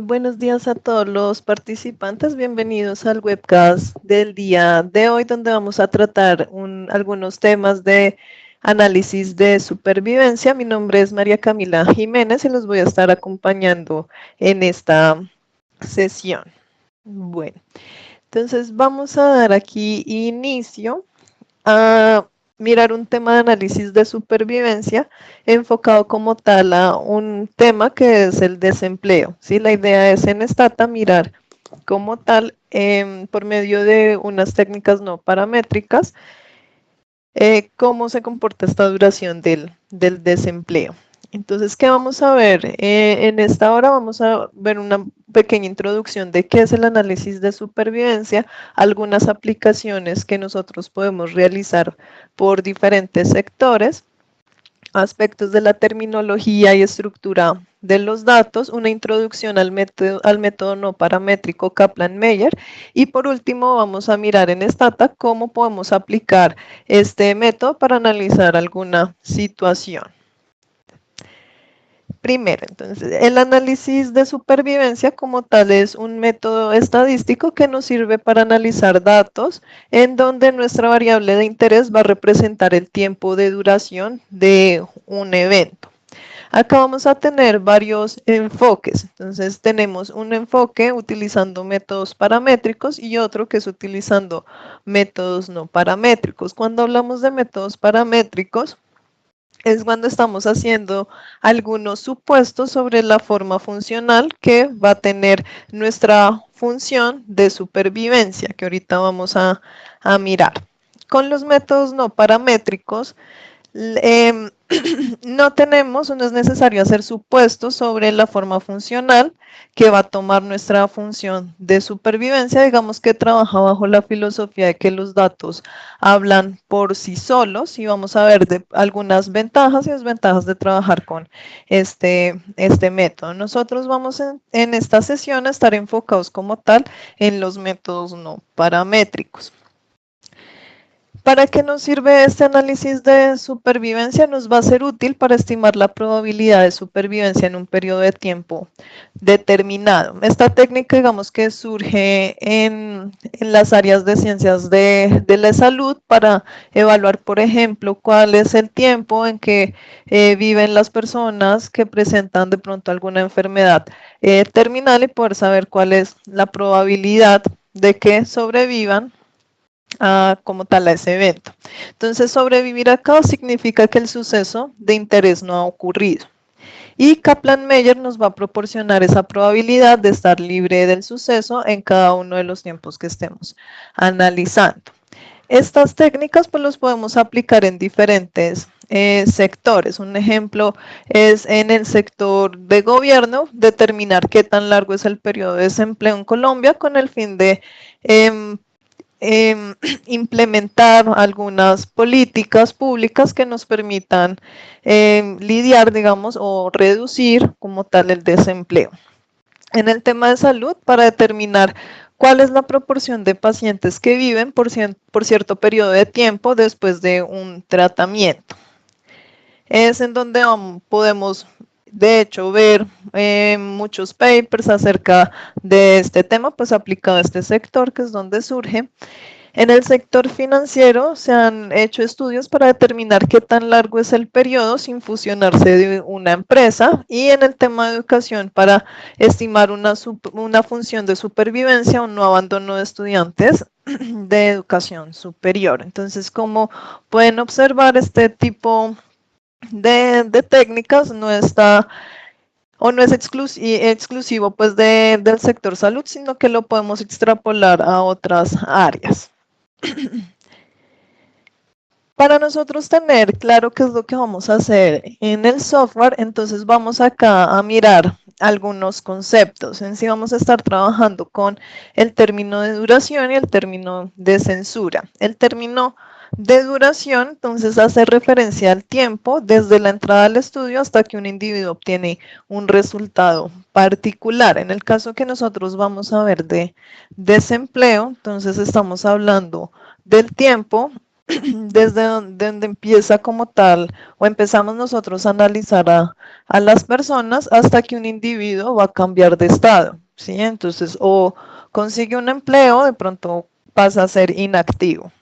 Buenos días a todos los participantes, bienvenidos al webcast del día de hoy, donde vamos a tratar algunos temas de análisis de supervivencia. Mi nombre es María Camila Jiménez y los voy a estar acompañando en esta sesión. Bueno, entonces vamos a dar aquí inicio a mirar un tema de análisis de supervivencia enfocado como tal a un tema que es el desempleo. ¿Sí? La idea es en Stata mirar como tal por medio de unas técnicas no paramétricas cómo se comporta esta duración del desempleo. Entonces, ¿qué vamos a ver? En esta hora vamos a ver una pequeña introducción de qué es el análisis de supervivencia, algunas aplicaciones que nosotros podemos realizar por diferentes sectores, aspectos de la terminología y estructura de los datos, una introducción al método no paramétrico Kaplan-Meier y por último vamos a mirar en Stata cómo podemos aplicar este método para analizar alguna situación. Primero, entonces, el análisis de supervivencia como tal es un método estadístico que nos sirve para analizar datos en donde nuestra variable de interés va a representar el tiempo de duración de un evento. Acá vamos a tener varios enfoques. Entonces tenemos un enfoque utilizando métodos paramétricos y otro que es utilizando métodos no paramétricos. Cuando hablamos de métodos paramétricos, es cuando estamos haciendo algunos supuestos sobre la forma funcional que va a tener nuestra función de supervivencia, que ahorita vamos a mirar. Con los métodos no paramétricos, no tenemos o no es necesario hacer supuestos sobre la forma funcional que va a tomar nuestra función de supervivencia. Digamos que trabaja bajo la filosofía de que los datos hablan por sí solos y vamos a ver de algunas ventajas y desventajas de trabajar con este método. Nosotros vamos en esta sesión a estar enfocados como tal en los métodos no paramétricos. ¿Para qué nos sirve este análisis de supervivencia? Nos va a ser útil para estimar la probabilidad de supervivencia en un periodo de tiempo determinado. Esta técnica, digamos que surge en las áreas de ciencias de la salud para evaluar, por ejemplo, cuál es el tiempo en que viven las personas que presentan de pronto alguna enfermedad terminal y poder saber cuál es la probabilidad de que sobrevivan como tal a ese evento. Entonces, sobrevivir acá significa que el suceso de interés no ha ocurrido. Y Kaplan-Meier nos va a proporcionar esa probabilidad de estar libre del suceso en cada uno de los tiempos que estemos analizando. Estas técnicas pues los podemos aplicar en diferentes sectores. Un ejemplo es en el sector de gobierno, determinar qué tan largo es el periodo de desempleo en Colombia con el fin de implementar algunas políticas públicas que nos permitan lidiar, digamos, o reducir como tal el desempleo. En el tema de salud, para determinar cuál es la proporción de pacientes que viven por cierto periodo de tiempo después de un tratamiento. Es en donde podemos de hecho ver muchos papers acerca de este tema, pues aplicado a este sector, que es donde surge. En el sector financiero se han hecho estudios para determinar qué tan largo es el periodo sin fusionarse de una empresa y en el tema de educación para estimar una función de supervivencia o no abandono de estudiantes de educación superior. Entonces, como pueden observar, este tipo de técnicas no está o no es exclusivo pues del sector salud, sino que lo podemos extrapolar a otras áreas. Para nosotros tener claro qué es lo que vamos a hacer en el software, entonces vamos acá a mirar algunos conceptos. En sí vamos a estar trabajando con el término de duración y el término de censura. El término de duración, entonces, hace referencia al tiempo desde la entrada al estudio hasta que un individuo obtiene un resultado particular. En el caso que nosotros vamos a ver de desempleo, entonces estamos hablando del tiempo desde donde empieza como tal, o empezamos nosotros a analizar a las personas hasta que un individuo va a cambiar de estado, ¿sí? Entonces, o consigue un empleo, de pronto pasa a ser inactivo.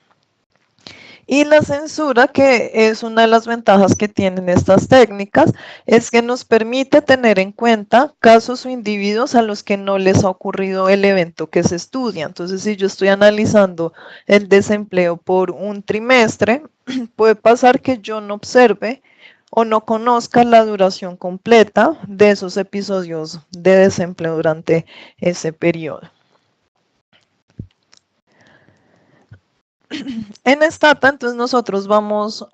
Y la censura, que es una de las ventajas que tienen estas técnicas, es que nos permite tener en cuenta casos o individuos a los que no les ha ocurrido el evento que se estudia. Entonces, si yo estoy analizando el desempleo por un trimestre, puede pasar que yo no observe o no conozca la duración completa de esos episodios de desempleo durante ese periodo. En Stata, entonces nosotros vamos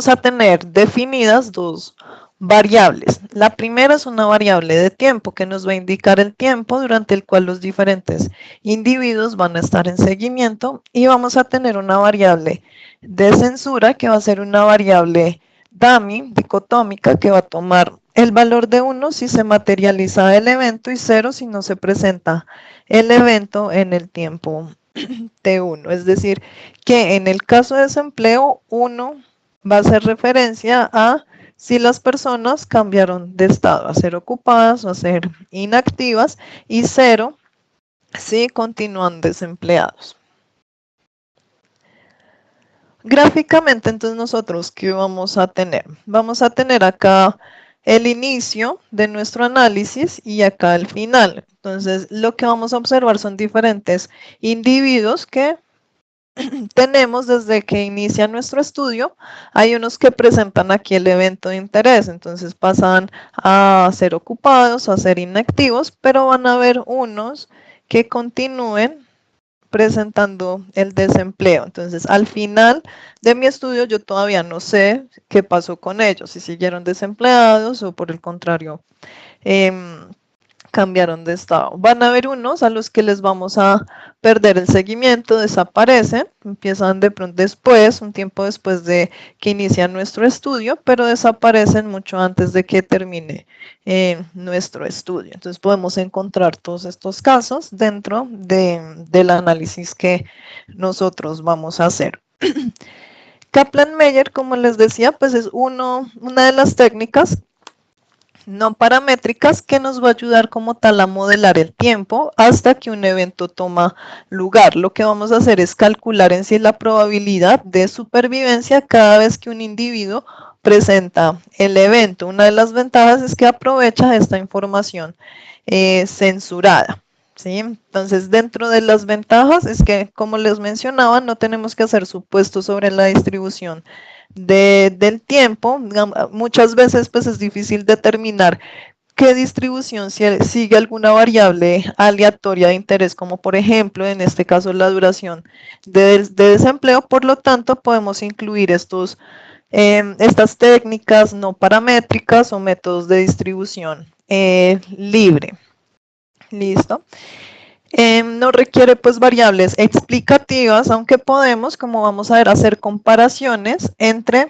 a tener definidas dos variables. La primera es una variable de tiempo que nos va a indicar el tiempo durante el cual los diferentes individuos van a estar en seguimiento, y vamos a tener una variable de censura que va a ser una variable dummy, dicotómica, que va a tomar el valor de 1 si se materializa el evento y 0 si no se presenta el evento en el tiempo T1. Es decir, que en el caso de desempleo, 1 va a hacer referencia a si las personas cambiaron de estado, a ser ocupadas o a ser inactivas, y 0 si continúan desempleados. Gráficamente, entonces nosotros, ¿qué vamos a tener? Vamos a tener acá el inicio de nuestro análisis y acá el final. Entonces, lo que vamos a observar son diferentes individuos que tenemos desde que inicia nuestro estudio. Hay unos que presentan aquí el evento de interés, entonces pasan a ser ocupados o a ser inactivos, pero van a haber unos que continúen presentando el desempleo. Entonces, al final de mi estudio, yo todavía no sé qué pasó con ellos, si siguieron desempleados o por el contrario, eh, cambiaron de estado. Van a haber unos a los que les vamos a perder el seguimiento, desaparecen, empiezan de pronto después, un tiempo después de que inicia nuestro estudio, pero desaparecen mucho antes de que termine nuestro estudio. Entonces podemos encontrar todos estos casos dentro del análisis que nosotros vamos a hacer. Kaplan-Meier, como les decía, pues es una de las técnicas no paramétricas que nos va a ayudar como tal a modelar el tiempo hasta que un evento toma lugar. Lo que vamos a hacer es calcular en sí la probabilidad de supervivencia cada vez que un individuo presenta el evento. Una de las ventajas es que aprovecha esta información censurada. ¿Sí? Entonces, dentro de las ventajas es que, como les mencionaba, no tenemos que hacer supuestos sobre la distribución del tiempo. Muchas veces pues es difícil determinar qué distribución sigue alguna variable aleatoria de interés, como por ejemplo en este caso la duración de desempleo. Por lo tanto, podemos incluir estas técnicas no paramétricas o métodos de distribución libre. Listo. No requiere pues variables explicativas, aunque podemos, como vamos a ver, hacer comparaciones entre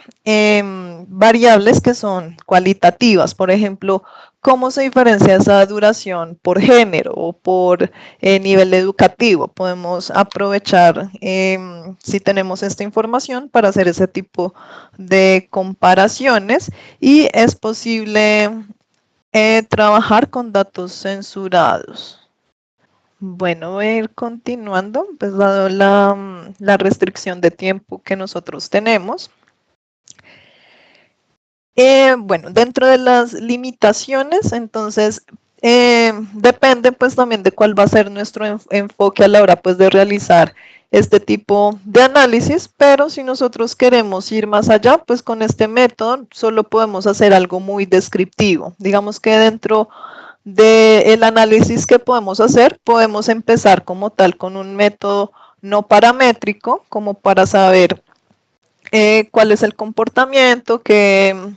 variables que son cualitativas. Por ejemplo, cómo se diferencia esa duración por género o por nivel educativo. Podemos aprovechar si tenemos esta información para hacer ese tipo de comparaciones, y es posible trabajar con datos censurados. Bueno, voy a ir continuando, pues dado la restricción de tiempo que nosotros tenemos. Bueno, dentro de las limitaciones, entonces, depende pues también de cuál va a ser nuestro enfoque a la hora pues de realizar este tipo de análisis, pero si nosotros queremos ir más allá, pues con este método solo podemos hacer algo muy descriptivo. Digamos que dentro del análisis que podemos hacer, podemos empezar como tal con un método no paramétrico, como para saber cuál es el comportamiento, qué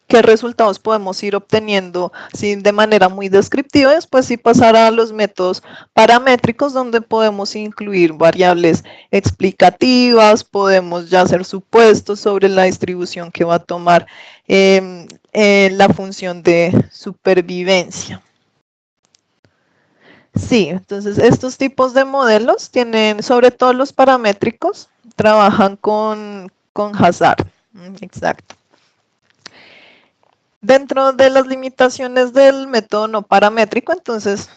resultados podemos ir obteniendo de manera muy descriptiva. Después sí pasar a los métodos paramétricos, donde podemos incluir variables explicativas, podemos ya hacer supuestos sobre la distribución que va a tomar la función de supervivencia. Sí, entonces estos tipos de modelos tienen, sobre todo los paramétricos, trabajan con Hazard. Exacto. Dentro de las limitaciones del método no paramétrico, entonces,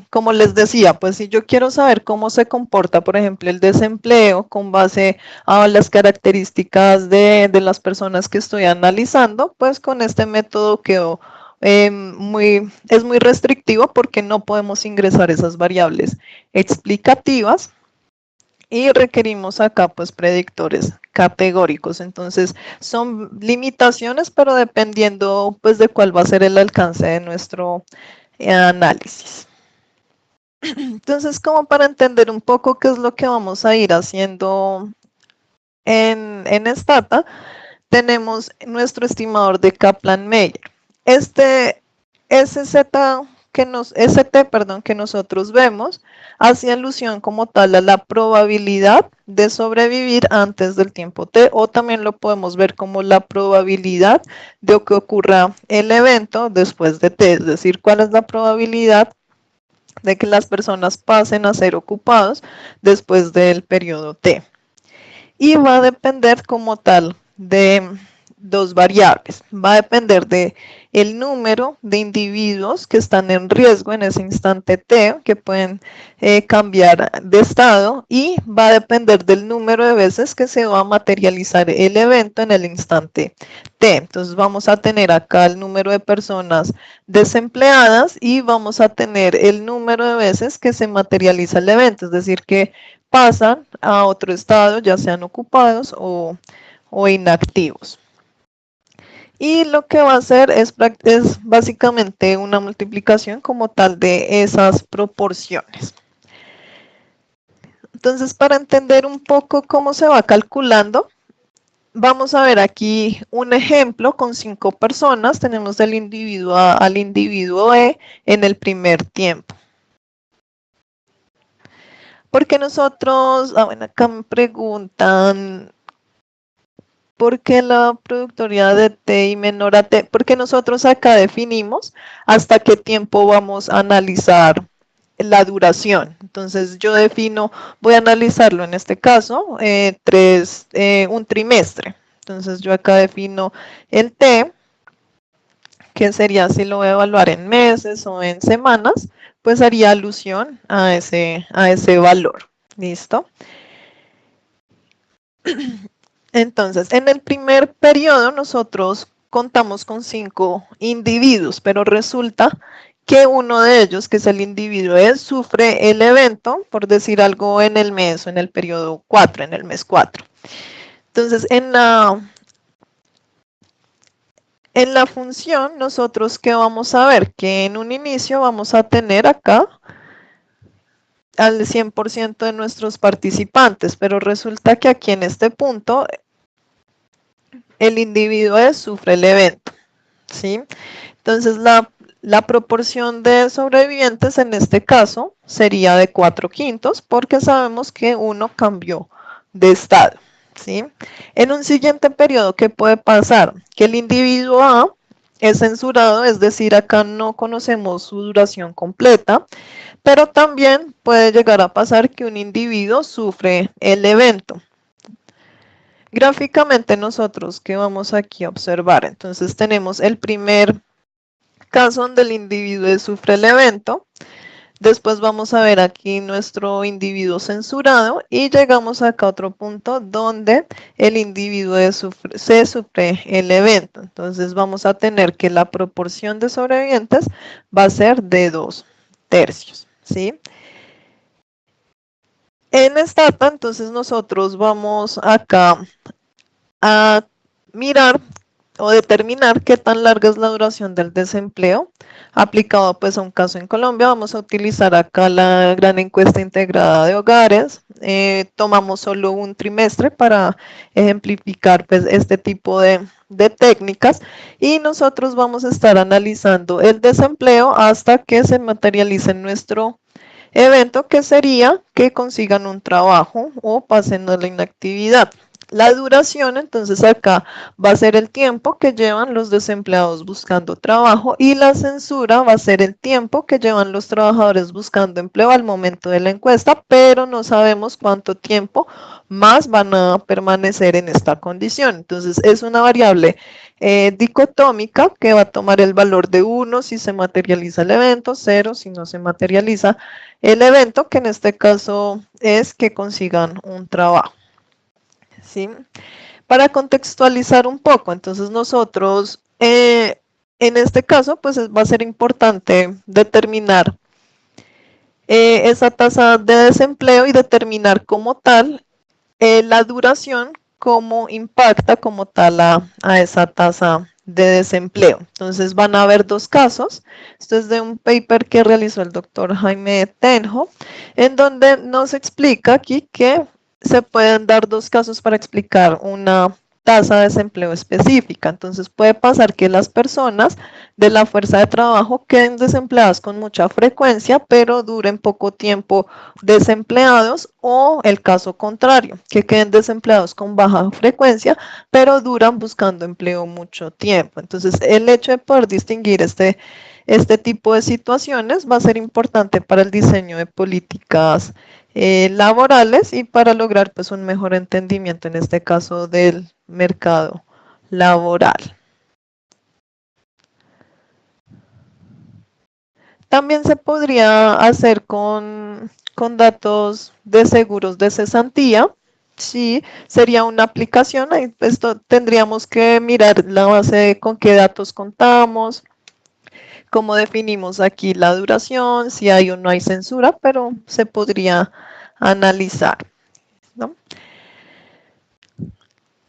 como les decía, pues si yo quiero saber cómo se comporta, por ejemplo, el desempleo con base a las características de las personas que estoy analizando, pues con este método quedó es muy restrictivo porque no podemos ingresar esas variables explicativas y requerimos acá pues predictores categóricos. Entonces son limitaciones, pero dependiendo pues de cuál va a ser el alcance de nuestro análisis. Entonces, como para entender un poco qué es lo que vamos a ir haciendo en Stata, tenemos nuestro estimador de Kaplan-Meier. Este ST, que nosotros vemos hace alusión como tal a la probabilidad de sobrevivir antes del tiempo T, o también lo podemos ver como la probabilidad de que ocurra el evento después de T, es decir, cuál es la probabilidad de que las personas pasen a ser ocupados después del periodo T. Y va a depender como tal de dos variables. Va a depender de el número de individuos que están en riesgo en ese instante T, que pueden cambiar de estado, y va a depender del número de veces que se va a materializar el evento en el instante T. Entonces vamos a tener acá el número de personas desempleadas y vamos a tener el número de veces que se materializa el evento, es decir, que pasan a otro estado, ya sean ocupados o inactivos. Y lo que va a hacer es básicamente una multiplicación como tal de esas proporciones. Entonces, para entender un poco cómo se va calculando, vamos a ver aquí un ejemplo con 5 personas. Tenemos del individuo A al individuo E en el primer tiempo. Porque nosotros, bueno, acá me preguntan, ¿por qué la productividad de T y menor a T? Porque nosotros acá definimos hasta qué tiempo vamos a analizar la duración. Entonces yo defino, voy a analizarlo en este caso, un trimestre. Entonces yo acá defino el T, que sería si lo voy a evaluar en meses o en semanas, pues haría alusión a ese valor. ¿Listo? Entonces, en el primer periodo nosotros contamos con 5 individuos, pero resulta que uno de ellos, que es el individuo E, sufre el evento, por decir algo, en el mes o en el periodo 4, en el mes 4. Entonces, en la función, nosotros, ¿qué vamos a ver? Que en un inicio vamos a tener acá al 100% de nuestros participantes, pero resulta que aquí en este punto el individuo E sufre el evento, ¿sí? Entonces la proporción de sobrevivientes en este caso sería de 4/5 porque sabemos que uno cambió de estado, ¿sí? En un siguiente periodo, ¿qué puede pasar? Que el individuo A es censurado, es decir, acá no conocemos su duración completa, pero también puede llegar a pasar que un individuo sufre el evento. Gráficamente nosotros, ¿qué vamos aquí a observar? Entonces tenemos el primer caso donde el individuo sufre el evento. Después vamos a ver aquí nuestro individuo censurado y llegamos acá a otro punto donde el individuo sufre el evento. Entonces vamos a tener que la proporción de sobrevivientes va a ser de 2/3, ¿sí? En Stata, entonces nosotros vamos acá a mirar o determinar qué tan larga es la duración del desempleo aplicado pues a un caso en Colombia. Vamos a utilizar acá la gran encuesta integrada de hogares. Tomamos solo un trimestre para ejemplificar pues este tipo de técnicas y nosotros vamos a estar analizando el desempleo hasta que se materialice nuestro evento, que sería que consigan un trabajo o pasen a la inactividad. La duración, entonces acá va a ser el tiempo que llevan los desempleados buscando trabajo y la censura va a ser el tiempo que llevan los trabajadores buscando empleo al momento de la encuesta, pero no sabemos cuánto tiempo más van a permanecer en esta condición. Entonces es una variable dicotómica que va a tomar el valor de 1 si se materializa el evento, 0 si no se materializa el evento, que en este caso es que consigan un trabajo. ¿Sí? Para contextualizar un poco, entonces nosotros, en este caso, pues va a ser importante determinar esa tasa de desempleo y determinar como tal la duración, cómo impacta como tal a esa tasa de desempleo. Entonces van a haber dos casos. Esto es de un paper que realizó el doctor Jaime Tenjo, en donde nos explica aquí que se pueden dar dos casos para explicar una tasa de desempleo específica. Entonces puede pasar que las personas de la fuerza de trabajo queden desempleadas con mucha frecuencia, pero duren poco tiempo desempleados, o el caso contrario, que queden desempleados con baja frecuencia, pero duran buscando empleo mucho tiempo. Entonces el hecho de poder distinguir este tipo de situaciones va a ser importante para el diseño de políticas laborales y para lograr pues un mejor entendimiento en este caso del mercado laboral. También se podría hacer con datos de seguros de cesantía. Sí, sería una aplicación. Ahí esto tendríamos que mirar la base de con qué datos contamos, cómo definimos aquí la duración, si hay o no hay censura, pero se podría analizar, ¿no?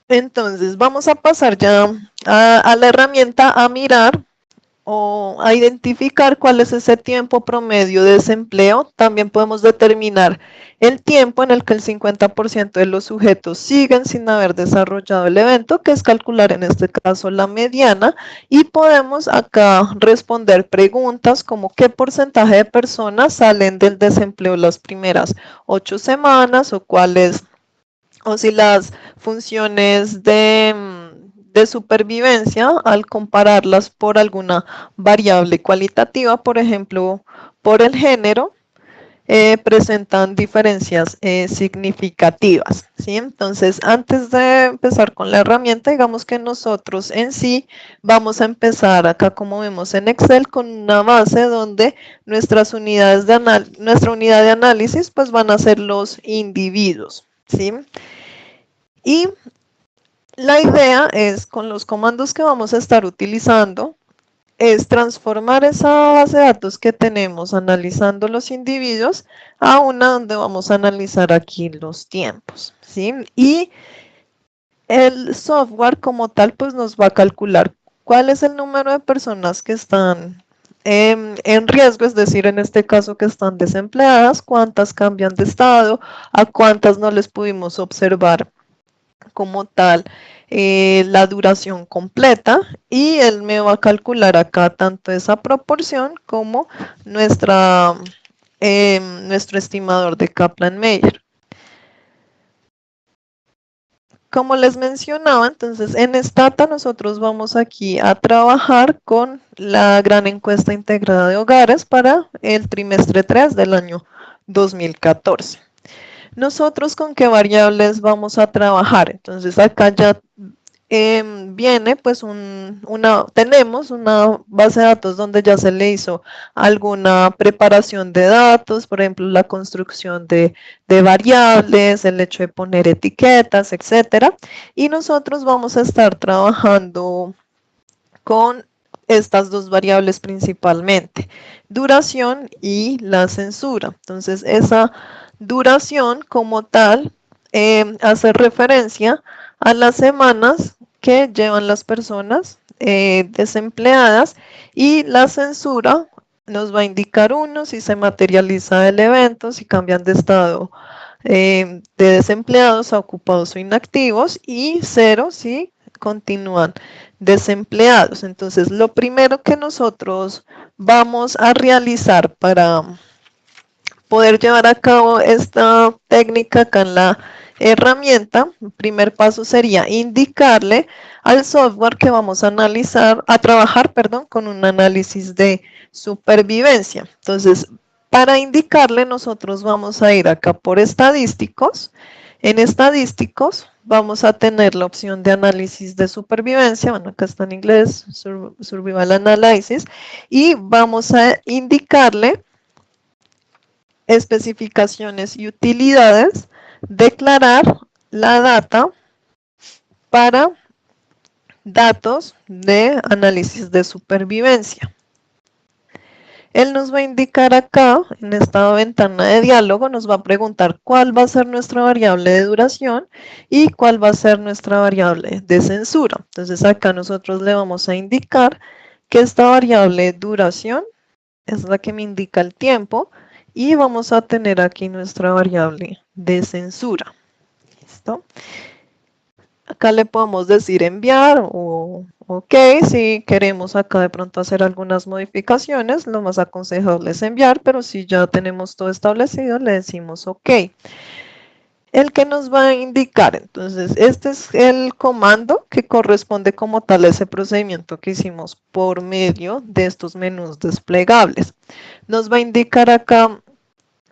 Entonces, vamos a pasar ya a la herramienta a mirar o a identificar cuál es ese tiempo promedio de desempleo. También podemos determinar el tiempo en el que el 50% de los sujetos siguen sin haber desarrollado el evento, que es calcular en este caso la mediana, y podemos acá responder preguntas como qué porcentaje de personas salen del desempleo las primeras 8 semanas, o cuáles, o si las funciones de supervivencia, al compararlas por alguna variable cualitativa, por ejemplo, por el género, presentan diferencias significativas, ¿sí? Entonces, antes de empezar con la herramienta, digamos que nosotros en sí vamos a empezar acá, como vemos en Excel, con una base donde nuestras unidades nuestra unidad de análisis pues van a ser los individuos, ¿sí? Y la idea es, con los comandos que vamos a estar utilizando, es transformar esa base de datos que tenemos analizando los individuos a una donde vamos a analizar aquí los tiempos, ¿sí? Y el software como tal pues nos va a calcular cuál es el número de personas que están en riesgo, es decir, en este caso que están desempleadas, cuántas cambian de estado, a cuántas no les pudimos observar como tal la duración completa, y él me va a calcular acá tanto esa proporción como nuestro estimador de Kaplan-Meier. Como les mencionaba, entonces en Stata nosotros vamos aquí a trabajar con la gran encuesta integrada de hogares para el trimestre 3 del año 2014. Nosotros con qué variables vamos a trabajar. Entonces acá ya viene pues tenemos una base de datos donde ya se le hizo alguna preparación de datos, por ejemplo la construcción de variables, el hecho de poner etiquetas, etcétera. Y nosotros vamos a estar trabajando con estas dos variables principalmente, duración y la censura. Entonces esa duración como tal hace referencia a las semanas que llevan las personas desempleadas, y la censura nos va a indicar 1 si se materializa el evento, si cambian de estado de desempleados a ocupados o inactivos, y 0 si continúan desempleados. Entonces, lo primero que nosotros vamos a realizar para poder llevar a cabo esta técnica acá herramienta, el primer paso sería indicarle al software que vamos a trabajar, perdón, con un análisis de supervivencia. Entonces, para indicarle, nosotros vamos a ir acá por estadísticos. En estadísticos vamos a tener la opción de análisis de supervivencia, bueno, acá está en inglés, Survival Analysis, y vamos a indicarle especificaciones y utilidades, declarar la data para datos de análisis de supervivencia. Él nos va a indicar acá, en esta ventana de diálogo, nos va a preguntar cuál va a ser nuestra variable de duración y cuál va a ser nuestra variable de censura. Entonces acá nosotros le vamos a indicar que esta variable duración es la que me indica el tiempo y vamos a tener aquí nuestra variable de censura. ¿Listo? Acá le podemos decir enviar o ok, si queremos acá de pronto hacer algunas modificaciones, lo más aconsejable es enviar, pero si ya tenemos todo establecido, le decimos ok. El que nos va a indicar, entonces, este es el comando que corresponde como tal a ese procedimiento que hicimos por medio de estos menús desplegables. Nos va a indicar acá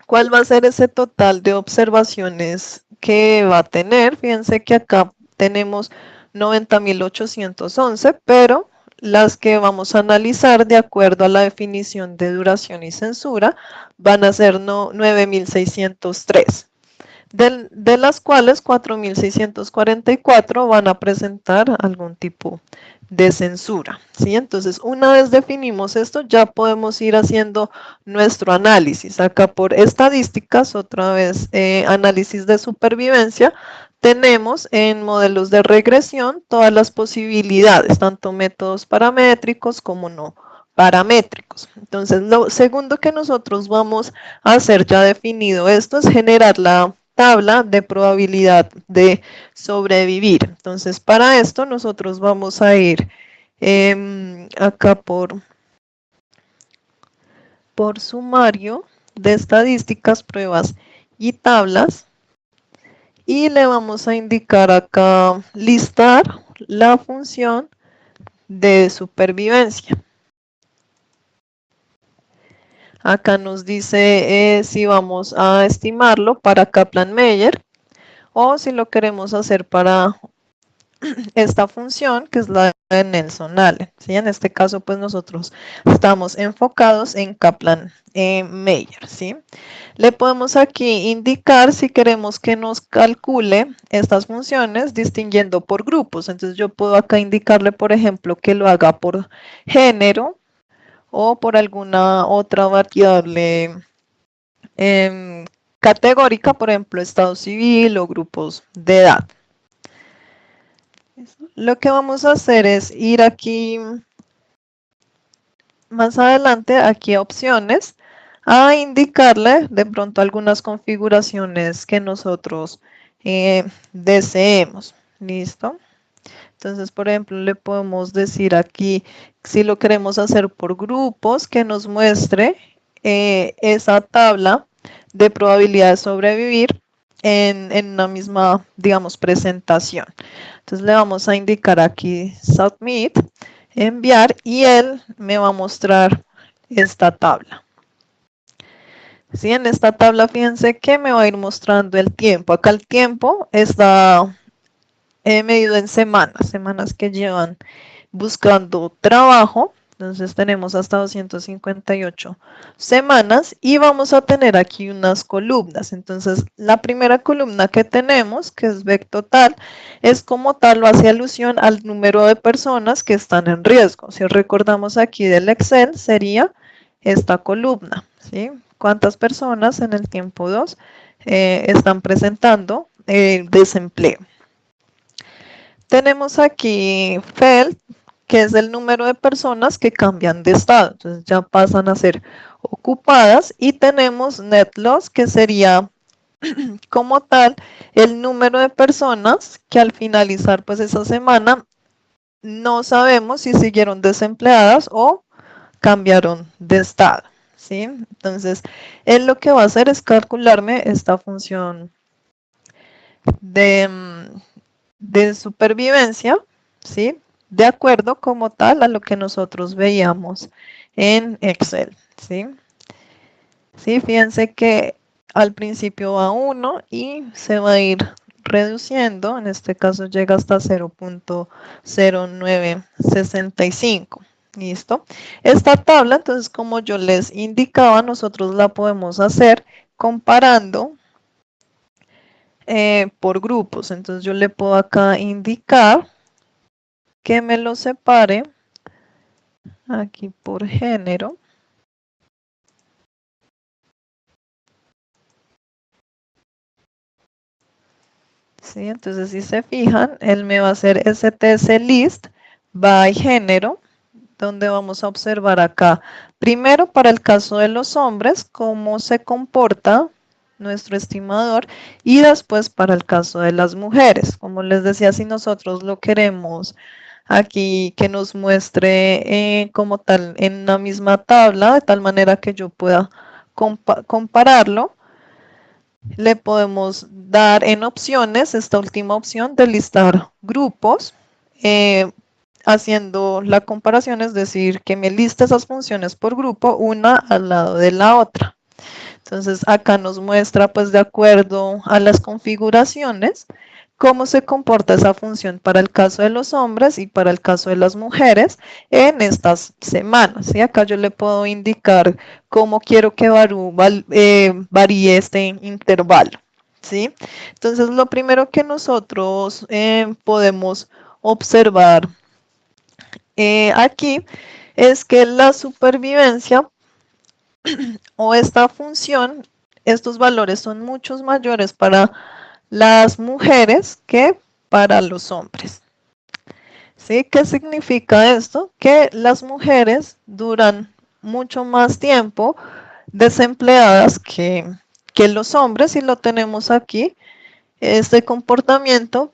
cuál va a ser ese total de observaciones que va a tener. Fíjense que acá tenemos 90.811, pero las que vamos a analizar de acuerdo a la definición de duración y censura van a ser 9.603. De las cuales 4.644 van a presentar algún tipo de censura, ¿sí? Entonces, una vez definimos esto, ya podemos ir haciendo nuestro análisis. Acá por estadísticas, otra vez, análisis de supervivencia, tenemos en modelos de regresión todas las posibilidades, tanto métodos paramétricos como no paramétricos. Entonces, lo segundo que nosotros vamos a hacer ya definido esto es generar la tabla de probabilidad de sobrevivir. Entonces, para esto nosotros vamos a ir acá por sumario de estadísticas, pruebas y tablas. Y le vamos a indicar acá listar la función de supervivencia. Acá nos dice si vamos a estimarlo para Kaplan-Meier o si lo queremos hacer para esta función que es la de Nelson-Allen, ¿sí? En este caso, pues nosotros estamos enfocados en Kaplan-Meier, ¿sí? Le podemos aquí indicar si queremos que nos calcule estas funciones distinguiendo por grupos. Entonces yo puedo acá indicarle, por ejemplo, que lo haga por género o por alguna otra variable categórica, por ejemplo, estado civil o grupos de edad. Lo que vamos a hacer es ir aquí más adelante, aquí a opciones, a indicarle de pronto algunas configuraciones que nosotros deseemos. ¿Listo? Entonces, por ejemplo, le podemos decir aquí, si lo queremos hacer por grupos, que nos muestre esa tabla de probabilidad de sobrevivir en una misma, digamos, presentación. Entonces, le vamos a indicar aquí Submit, enviar, y él me va a mostrar esta tabla. ¿Sí? En esta tabla, fíjense que me va a ir mostrando el tiempo. Acá el tiempo está medido en semanas, semanas que llevan buscando trabajo. Entonces tenemos hasta 258 semanas y vamos a tener aquí unas columnas. Entonces la primera columna que tenemos, que es VEC total, es como tal o hace alusión al número de personas que están en riesgo. Si recordamos aquí del Excel sería esta columna, ¿sí? ¿Cuántas personas en el tiempo 2 están presentando desempleo? Tenemos aquí FEL, que es el número de personas que cambian de estado, entonces ya pasan a ser ocupadas, y tenemos net loss, que sería como tal el número de personas que al finalizar pues esa semana no sabemos si siguieron desempleadas o cambiaron de estado, ¿sí? Entonces él lo que va a hacer es calcularme esta función de supervivencia, ¿sí? De acuerdo como tal a lo que nosotros veíamos en Excel, ¿sí? Sí, fíjense que al principio va 1 y se va a ir reduciendo, en este caso llega hasta 0.0965. ¿Listo? Esta tabla, entonces, como yo les indicaba, nosotros la podemos hacer comparando por grupos. Entonces, yo le puedo acá indicar que me lo separe aquí por género. ¿Sí? Entonces, si se fijan, él me va a hacer STS list by género, donde vamos a observar acá, primero para el caso de los hombres, cómo se comporta nuestro estimador, y después para el caso de las mujeres. Como les decía, si nosotros lo queremos aquí que nos muestre como tal en la misma tabla, de tal manera que yo pueda compararlo, le podemos dar en opciones esta última opción de listar grupos, haciendo la comparación, es decir, que me liste esas funciones por grupo, una al lado de la otra. Entonces acá nos muestra, pues de acuerdo a las configuraciones, cómo se comporta esa función para el caso de los hombres y para el caso de las mujeres en estas semanas. ¿Sí? Acá yo le puedo indicar cómo quiero que varíe este intervalo. ¿Sí? Entonces lo primero que nosotros podemos observar aquí es que la supervivencia o esta función, estos valores son muchos mayores para las mujeres que para los hombres. ¿Sí? ¿Qué significa esto? Que las mujeres duran mucho más tiempo desempleadas que los hombres, y lo tenemos aquí. Este comportamiento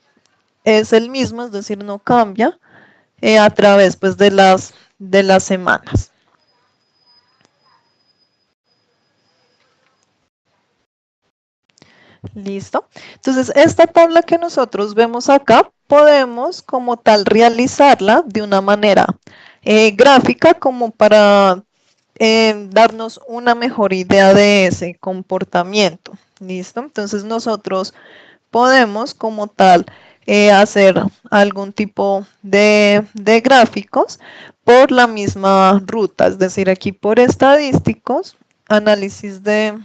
es el mismo, es decir, no cambia a través pues, de las semanas. ¿Listo? Entonces, esta tabla que nosotros vemos acá, podemos como tal realizarla de una manera gráfica como para darnos una mejor idea de ese comportamiento. ¿Listo? Entonces, nosotros podemos como tal hacer algún tipo de gráficos por la misma ruta, es decir, aquí por estadísticos, análisis de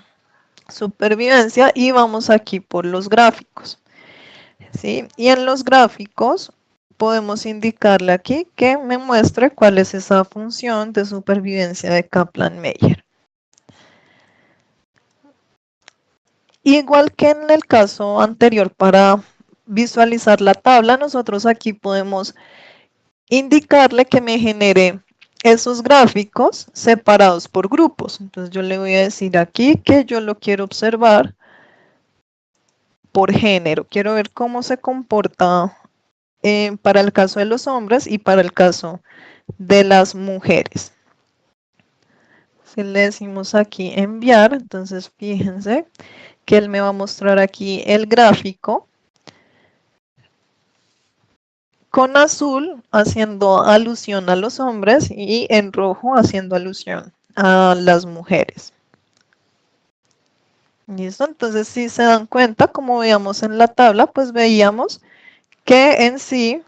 supervivencia, y vamos aquí por los gráficos. ¿Sí? Y en los gráficos podemos indicarle aquí que me muestre cuál es esa función de supervivencia de Kaplan-Meier. Igual que en el caso anterior, para visualizar la tabla, nosotros aquí podemos indicarle que me genere esos gráficos separados por grupos. Entonces yo le voy a decir aquí que yo lo quiero observar por género. Quiero ver cómo se comporta para el caso de los hombres y para el caso de las mujeres. Si le decimos aquí enviar, entonces fíjense que él me va a mostrar aquí el gráfico con azul haciendo alusión a los hombres y en rojo haciendo alusión a las mujeres. ¿Listo? Entonces, si se dan cuenta, como veíamos en la tabla, pues veíamos que en sí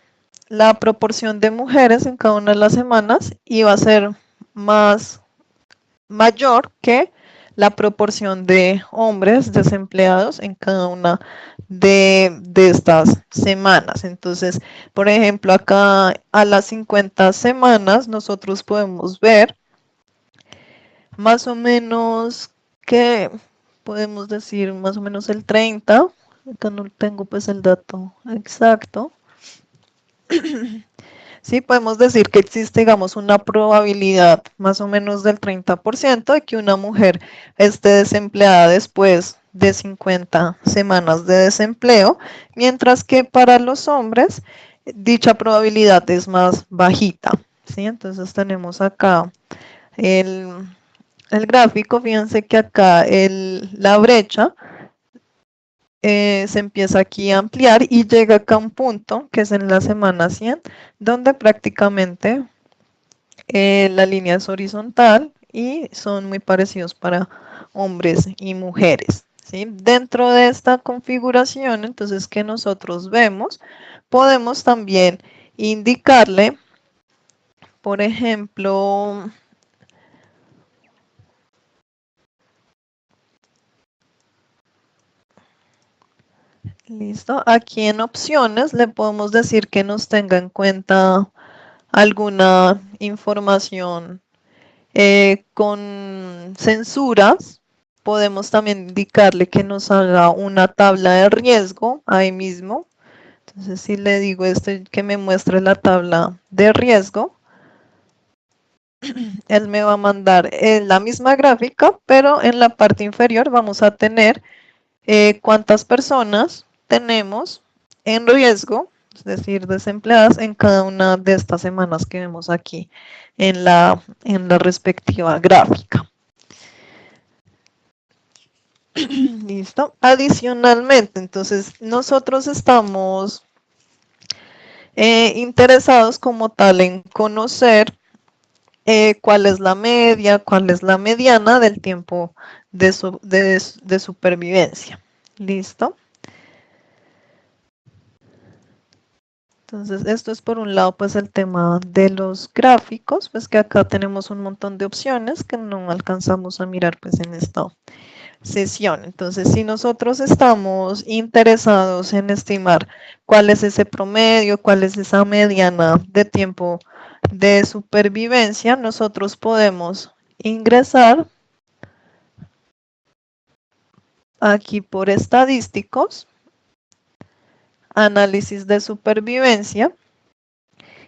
la proporción de mujeres en cada una de las semanas iba a ser mayor que la proporción de hombres desempleados en cada una de estas semanas. Entonces, por ejemplo, acá a las 50 semanas nosotros podemos ver más o menos que podemos decir más o menos el 30, acá no tengo pues el dato exacto. Sí, podemos decir que existe, digamos, una probabilidad más o menos del 30% de que una mujer esté desempleada después de 50 semanas de desempleo, mientras que para los hombres dicha probabilidad es más bajita. ¿Sí? Entonces tenemos acá el, el gráfico, fíjense que acá la brecha se empieza aquí a ampliar y llega acá a un punto que es en la semana 100, donde prácticamente la línea es horizontal y son muy parecidos para hombres y mujeres. ¿Sí? Dentro de esta configuración, entonces, que nosotros vemos, podemos también indicarle, por ejemplo, listo, aquí en opciones le podemos decir que nos tenga en cuenta alguna información con censuras. Podemos también indicarle que nos haga una tabla de riesgo ahí mismo. Entonces, si le digo que me muestre la tabla de riesgo, él me va a mandar la misma gráfica, pero en la parte inferior vamos a tener cuántas personas tenemos en riesgo, es decir, desempleadas en cada una de estas semanas que vemos aquí en la respectiva gráfica. Listo. Adicionalmente, entonces, nosotros estamos interesados como tal en conocer cuál es la media, cuál es la mediana del tiempo de supervivencia. ¿Listo? Entonces, esto es por un lado, pues el tema de los gráficos, pues que acá tenemos un montón de opciones que no alcanzamos a mirar pues en esta sesión. Entonces, si nosotros estamos interesados en estimar cuál es ese promedio, cuál es esa mediana de tiempo de supervivencia, nosotros podemos ingresar aquí por estadísticos, análisis de supervivencia,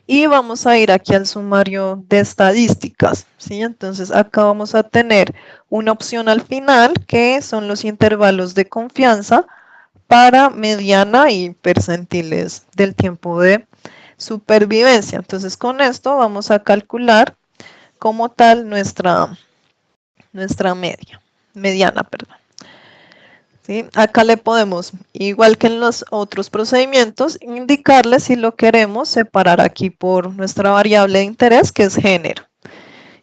y vamos a ir aquí al sumario de estadísticas, ¿sí? Entonces acá vamos a tener una opción al final que son los intervalos de confianza para mediana y percentiles del tiempo de supervivencia. Entonces con esto vamos a calcular como tal nuestra mediana, perdón. ¿Sí? Acá le podemos, igual que en los otros procedimientos, indicarle si lo queremos separar aquí por nuestra variable de interés, que es género.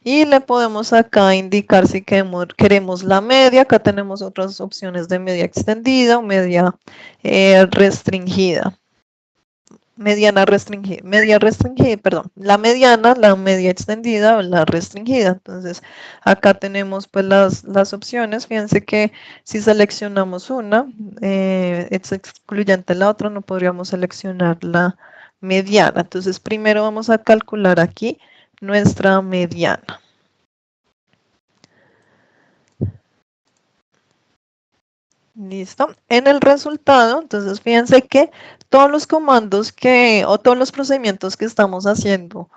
Y le podemos acá indicar si queremos la media. Acá tenemos otras opciones de media extendida o media restringida. Media restringida, perdón, la mediana, la media extendida o la restringida. Entonces, acá tenemos pues las opciones. Fíjense que si seleccionamos una, es excluyente la otra, no podríamos seleccionar la mediana. Entonces, primero vamos a calcular aquí nuestra mediana. Listo. En el resultado, entonces fíjense que todos los comandos o todos los procedimientos que estamos haciendo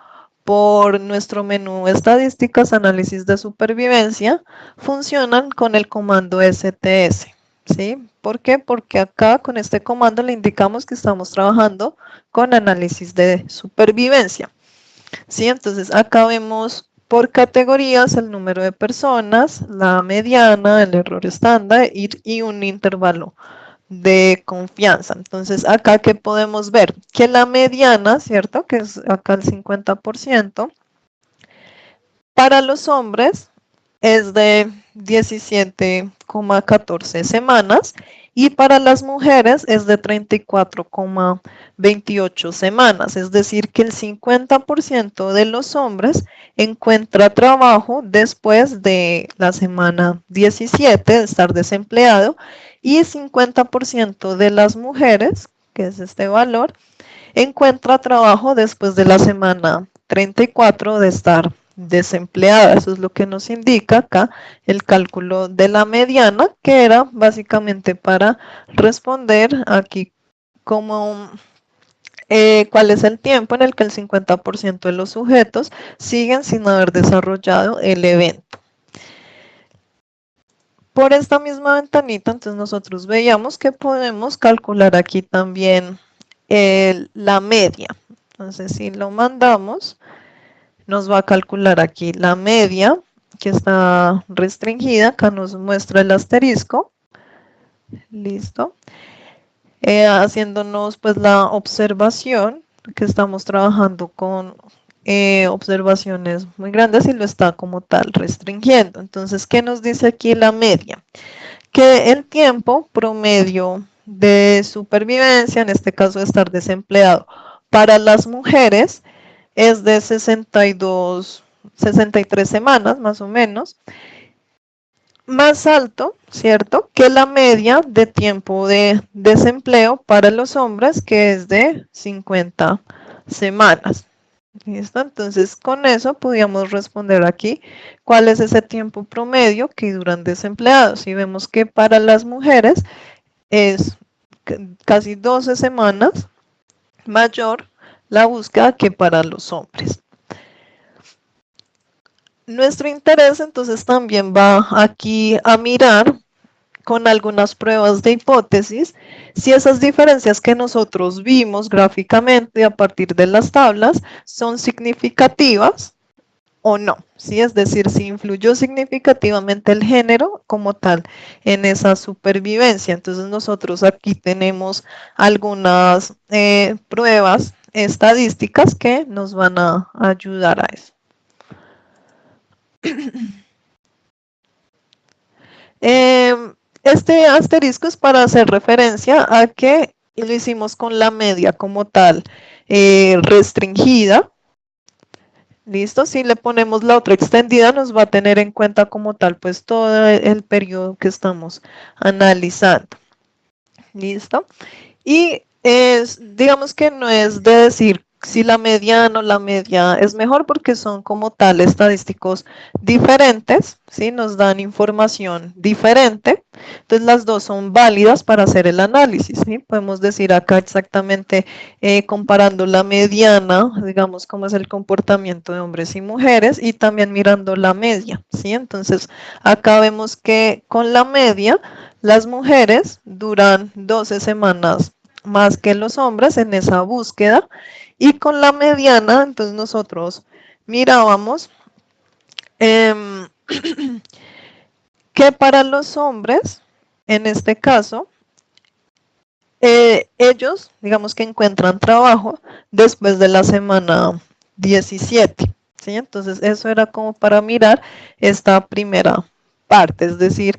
por nuestro menú estadísticas, análisis de supervivencia, funcionan con el comando STS. ¿Sí? ¿Por qué? Porque acá con este comando le indicamos que estamos trabajando con análisis de supervivencia. ¿Sí? Entonces acá vemos por categorías el número de personas, la mediana, el error estándar y un intervalo de confianza. Entonces acá que podemos ver que la mediana, ¿cierto? Que es acá el 50%, para los hombres es de 17,14 semanas y para las mujeres es de 34,28 semanas. Es decir, que el 50% de los hombres encuentra trabajo después de la semana 17 de estar desempleado y 50% de las mujeres, que es este valor, encuentra trabajo después de la semana 34 de estar desempleada. Eso es lo que nos indica acá el cálculo de la mediana, que era básicamente para responder aquí como cuál es el tiempo en el que el 50% de los sujetos siguen sin haber desarrollado el evento. Por esta misma ventanita, entonces nosotros veíamos que podemos calcular aquí también la media. Entonces, si lo mandamos, nos va a calcular aquí la media, que está restringida. Acá nos muestra el asterisco. Listo. Haciéndonos pues la observación, que estamos trabajando con observaciones muy grandes y lo está como tal restringiendo. Entonces, ¿qué nos dice aquí la media? Que el tiempo promedio de supervivencia, en este caso de estar desempleado, para las mujeres es de 62, 63 semanas más o menos, más alto, ¿cierto?, que la media de tiempo de desempleo para los hombres, que es de 50 semanas. ¿Listo? Entonces, con eso podíamos responder aquí cuál es ese tiempo promedio que duran desempleados. Y vemos que para las mujeres es casi 12 semanas mayor la búsqueda que para los hombres. Nuestro interés entonces también va aquí a mirar con algunas pruebas de hipótesis si esas diferencias que nosotros vimos gráficamente a partir de las tablas son significativas o no, ¿sí? Es decir, si influyó significativamente el género como tal en esa supervivencia. Entonces nosotros aquí tenemos algunas pruebas estadísticas que nos van a ayudar a eso. Este asterisco es para hacer referencia a que lo hicimos con la media como tal restringida. Listo, si le ponemos la otra extendida nos va a tener en cuenta como tal pues todo el periodo que estamos analizando. Listo. Y digamos que no es de decir si la mediana o la media es mejor porque son como tal estadísticos diferentes, ¿sí? Nos dan información diferente. Entonces las dos son válidas para hacer el análisis, ¿sí? Podemos decir acá exactamente comparando la mediana, digamos cómo es el comportamiento de hombres y mujeres y también mirando la media, ¿sí? Entonces acá vemos que con la media las mujeres duran 12 semanas más que los hombres en esa búsqueda y con la mediana, entonces nosotros mirábamos que para los hombres, en este caso, ellos, digamos que encuentran trabajo después de la semana 17, ¿sí? Entonces eso era como para mirar esta primera parte, es decir,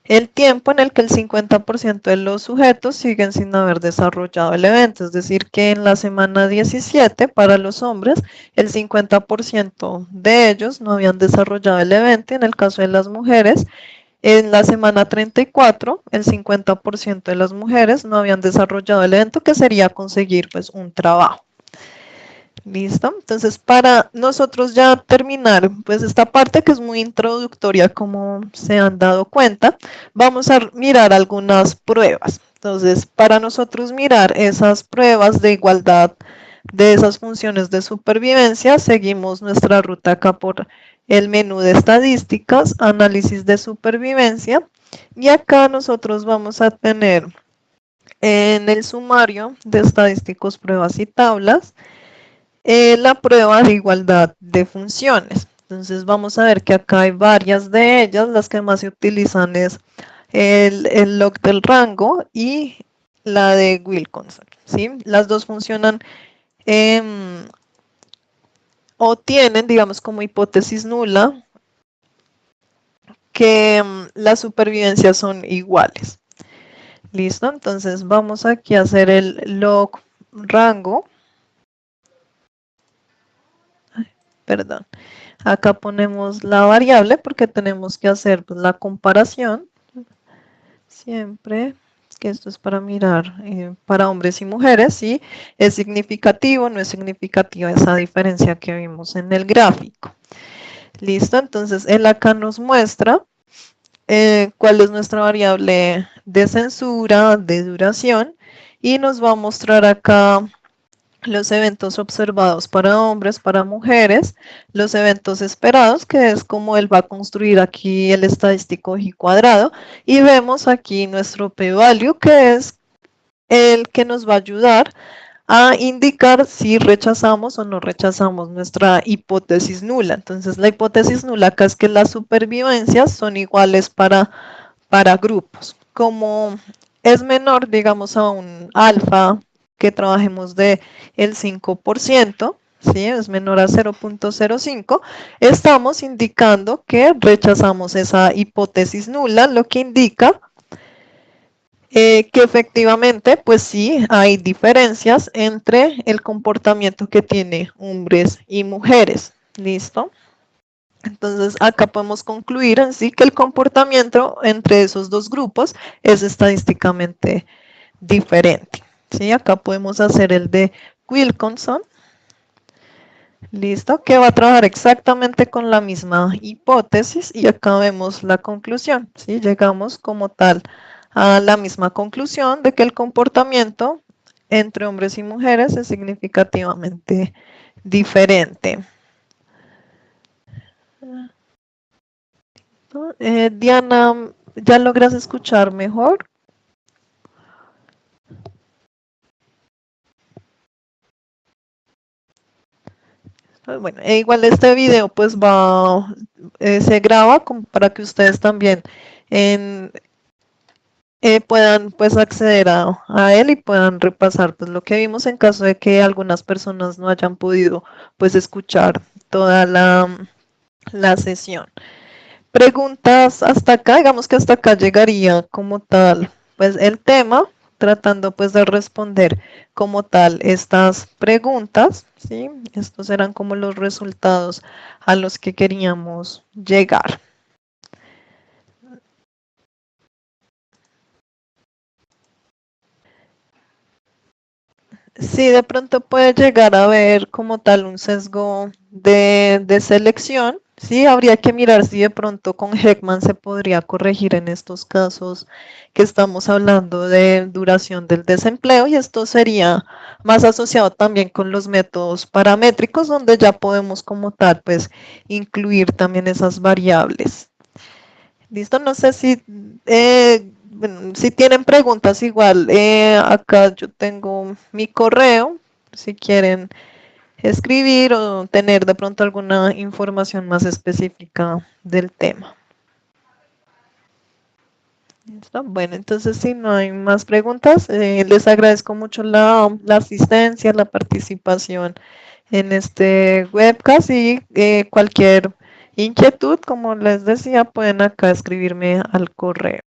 el tiempo en el que el 50% de los sujetos siguen sin haber desarrollado el evento, es decir, que en la semana 17 para los hombres el 50% de ellos no habían desarrollado el evento, en el caso de las mujeres, en la semana 34 el 50% de las mujeres no habían desarrollado el evento, que sería conseguir pues un trabajo. Listo, entonces para nosotros ya terminar pues esta parte que es muy introductoria como se han dado cuenta, vamos a mirar algunas pruebas. Entonces para nosotros mirar esas pruebas de igualdad de esas funciones de supervivencia, seguimos nuestra ruta acá por el menú de estadísticas, análisis de supervivencia y acá nosotros vamos a tener en el sumario de estadísticos, pruebas y tablas, la prueba de igualdad de funciones. Entonces vamos a ver que acá hay varias de ellas, las que más se utilizan es el log del rango y la de Wilkinson, ¿sí? Las dos funcionan o tienen, digamos, como hipótesis nula que las supervivencias son iguales. ¿Listo? Entonces vamos aquí a hacer el log rango. Perdón. Acá ponemos la variable porque tenemos que hacer pues, la comparación. Siempre que esto es para mirar para hombres y mujeres, si es significativo, no es significativa esa diferencia que vimos en el gráfico. Listo, entonces él acá nos muestra cuál es nuestra variable de censura, de duración, y nos va a mostrar acá los eventos observados para hombres, para mujeres, los eventos esperados, que es como él va a construir aquí el estadístico y cuadrado, y vemos aquí nuestro p-value, que es el que nos va a ayudar a indicar si rechazamos o no rechazamos nuestra hipótesis nula. Entonces, la hipótesis nula acá es que las supervivencias son iguales para grupos. como es menor, digamos, a un alfa que trabajemos de el 5%, ¿sí? Es menor a 0.05, estamos indicando que rechazamos esa hipótesis nula, lo que indica que efectivamente, pues sí, hay diferencias entre el comportamiento que tiene hombres y mujeres. ¿Listo? Entonces, acá podemos concluir en sí que el comportamiento entre esos dos grupos es estadísticamente diferente. ¿Sí? Acá podemos hacer el de Wilkinson. ¿Listo? Que va a trabajar exactamente con la misma hipótesis y acá vemos la conclusión. ¿Sí? Llegamos como tal a la misma conclusión de que el comportamiento entre hombres y mujeres es significativamente diferente. Diana, ¿ya logras escuchar mejor? Bueno, igual este video pues se graba como para que ustedes también en, puedan pues acceder a él y puedan repasar pues lo que vimos en caso de que algunas personas no hayan podido pues escuchar toda la sesión. Preguntas hasta acá, digamos que hasta acá llegaría como tal pues el tema, tratando pues de responder como tal estas preguntas, ¿sí? Estos eran como los resultados a los que queríamos llegar. Sí, de pronto puede llegar a haber como tal un sesgo de selección. Sí, habría que mirar si de pronto con Heckman se podría corregir en estos casos que estamos hablando de duración del desempleo y esto sería más asociado también con los métodos paramétricos donde ya podemos como tal pues incluir también esas variables. Listo, no sé si, bueno, si tienen preguntas igual, acá yo tengo mi correo, si quieren escribir o tener de pronto alguna información más específica del tema. ¿Listo? Bueno, entonces si no hay más preguntas, les agradezco mucho la asistencia, la participación en este webcast y cualquier inquietud, como les decía, pueden acá escribirme al correo.